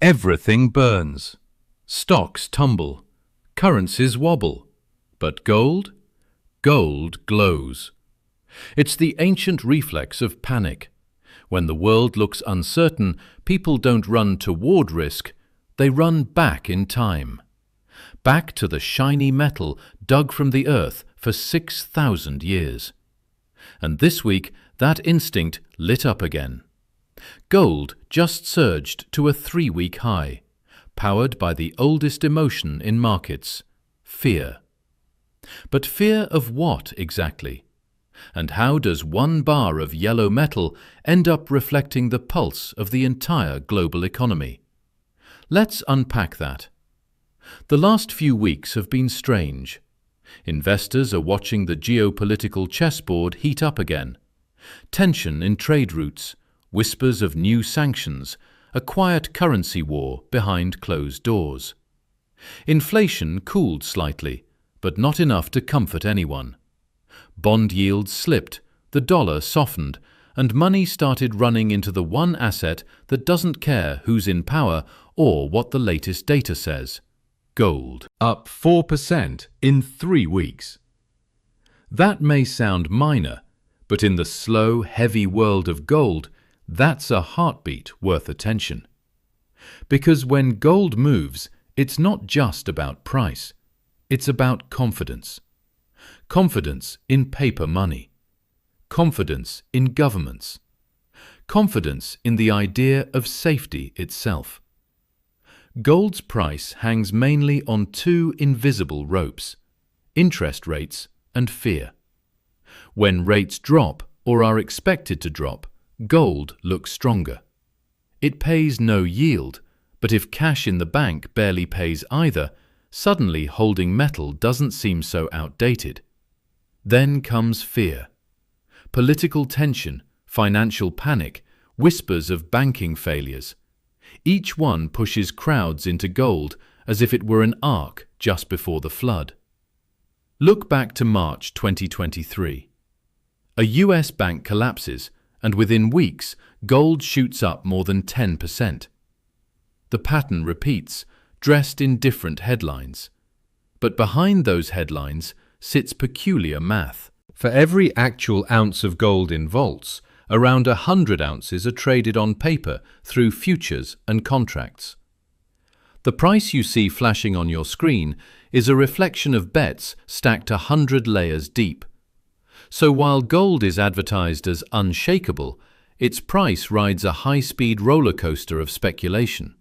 Everything burns. Stocks tumble. Currencies wobble. But gold? Gold glows. It's the ancient reflex of panic. When the world looks uncertain, people don't run toward risk, they run back in time. Back to the shiny metal dug from the earth for 6,000 years. And this week, that instinct lit up again. Gold just surged to a 3-week high, powered by the oldest emotion in markets, fear. But fear of what exactly? And how does one bar of yellow metal end up reflecting the pulse of the entire global economy? Let's unpack that. The last few weeks have been strange. Investors are watching the geopolitical chessboard heat up again. Tension in trade routes, whispers of new sanctions, a quiet currency war behind closed doors. Inflation cooled slightly, but not enough to comfort anyone. Bond yields slipped, the dollar softened, and money started running into the one asset that doesn't care who's in power or what the latest data says: gold. Up 4% in 3 weeks. That may sound minor, but in the slow, heavy world of gold, that's a heartbeat worth attention. Because when gold moves, it's not just about price. It's about confidence. Confidence in paper money. Confidence in governments. Confidence in the idea of safety itself. Gold's price hangs mainly on 2 invisible ropes: interest rates and fear. When rates drop or are expected to drop, gold looks stronger. It pays no yield, but if cash in the bank barely pays either, suddenly holding metal doesn't seem so outdated. Then comes fear. Political tension, financial panic, whispers of banking failures. Each one pushes crowds into gold as if it were an ark just before the flood. Look back to March 2023. A US bank collapses, and within weeks, gold shoots up more than 10%. The pattern repeats, dressed in different headlines. But behind those headlines sits peculiar math. For every actual ounce of gold in vaults, around 100 ounces are traded on paper through futures and contracts. The price you see flashing on your screen is a reflection of bets stacked 100 layers deep. So while gold is advertised as unshakable, its price rides a high-speed roller coaster of speculation.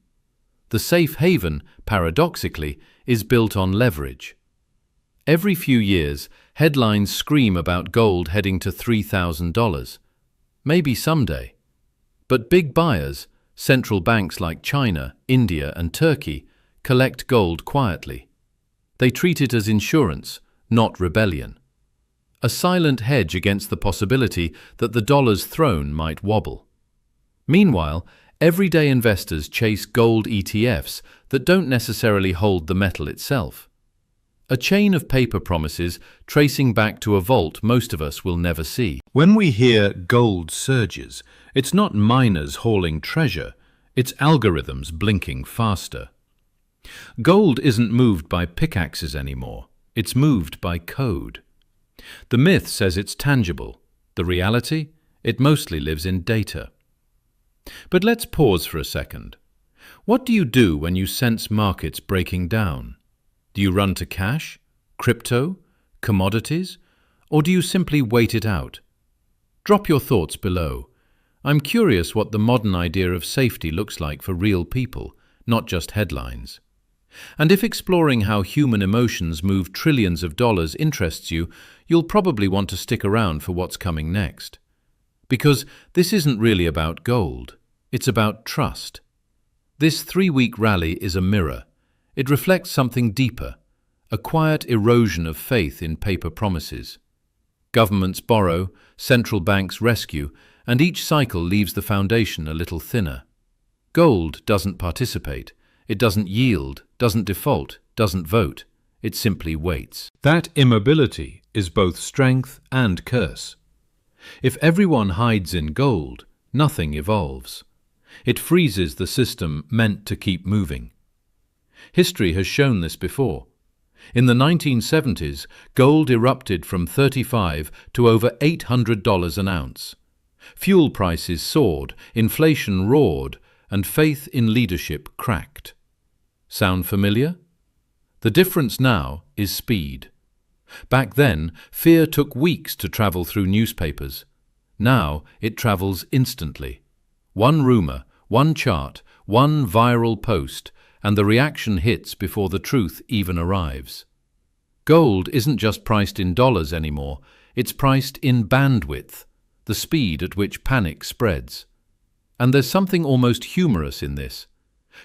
The safe haven, paradoxically, is built on leverage. Every few years, headlines scream about gold heading to $3,000. Maybe someday. But big buyers, central banks like China, India, and Turkey, collect gold quietly. They treat it as insurance, not rebellion. A silent hedge against the possibility that the dollar's throne might wobble. Meanwhile, everyday investors chase gold ETFs that don't necessarily hold the metal itself. A chain of paper promises tracing back to a vault most of us will never see. When we hear gold surges, it's not miners hauling treasure, it's algorithms blinking faster. Gold isn't moved by pickaxes anymore, it's moved by code. The myth says it's tangible. The reality? It mostly lives in data. But let's pause for a second. What do you do when you sense markets breaking down? Do you run to cash, crypto, commodities, or do you simply wait it out? Drop your thoughts below. I'm curious what the modern idea of safety looks like for real people, not just headlines. And if exploring how human emotions move trillions of dollars interests you, you'll probably want to stick around for what's coming next. Because this isn't really about gold, it's about trust. This 3-week rally is a mirror. It reflects something deeper, a quiet erosion of faith in paper promises. Governments borrow, central banks rescue, and each cycle leaves the foundation a little thinner. Gold doesn't participate. It doesn't yield, doesn't default, doesn't vote. It simply waits. That immobility is both strength and curse. If everyone hides in gold, nothing evolves. It freezes the system meant to keep moving. History has shown this before. In the 1970s, gold erupted from $35 to over $800 an ounce. Fuel prices soared, inflation roared, and faith in leadership cracked. Sound familiar? The difference now is speed. Back then, fear took weeks to travel through newspapers. Now it travels instantly. One rumor, one chart, one viral post, and the reaction hits before the truth even arrives. Gold isn't just priced in dollars anymore, it's priced in bandwidth, the speed at which panic spreads. And there's something almost humorous in this.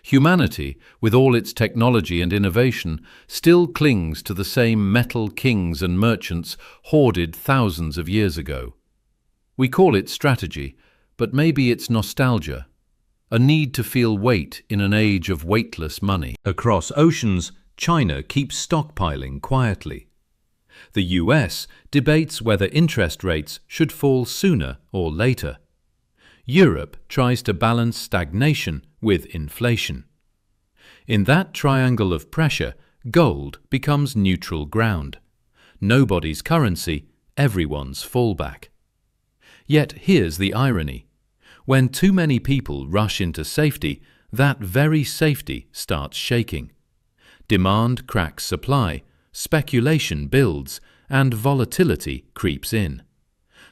Humanity, with all its technology and innovation, still clings to the same metal kings and merchants hoarded thousands of years ago. We call it strategy, but maybe it's nostalgia, a need to feel weight in an age of weightless money. Across oceans, China keeps stockpiling quietly. The US debates whether interest rates should fall sooner or later. Europe tries to balance stagnation with inflation. In that triangle of pressure, gold becomes neutral ground. Nobody's currency, everyone's fallback. Yet here's the irony. When too many people rush into safety, that very safety starts shaking. Demand cracks supply, speculation builds, and volatility creeps in.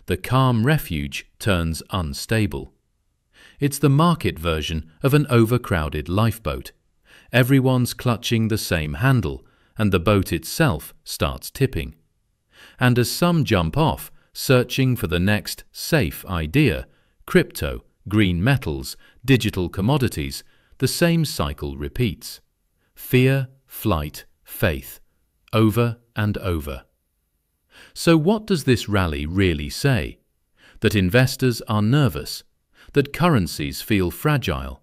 The calm refuge turns unstable. It's the market version of an overcrowded lifeboat. Everyone's clutching the same handle, and the boat itself starts tipping. And as some jump off, searching for the next safe idea, crypto, green metals, digital commodities, the same cycle repeats. Fear, flight, faith, over and over. So what does this rally really say? That investors are nervous, that currencies feel fragile,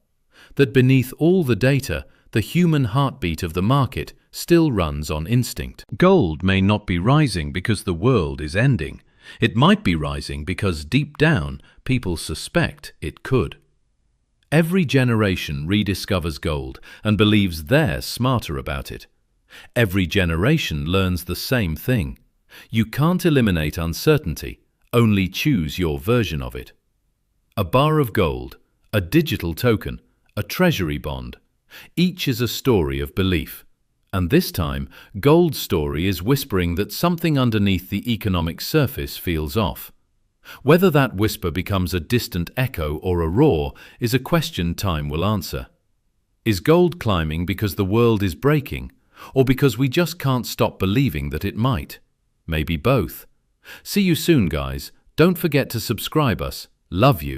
that beneath all the data, the human heartbeat of the market still runs on instinct. Gold may not be rising because the world is ending. It might be rising because deep down people suspect it could. Every generation rediscovers gold and believes they're smarter about it. Every generation learns the same thing. You can't eliminate uncertainty, only choose your version of it. A bar of gold, a digital token, a treasury bond. Each is a story of belief. And this time, gold's story is whispering that something underneath the economic surface feels off. Whether that whisper becomes a distant echo or a roar is a question time will answer. Is gold climbing because the world is breaking, or because we just can't stop believing that it might? Maybe both. See you soon, guys. Don't forget to subscribe us. Love you.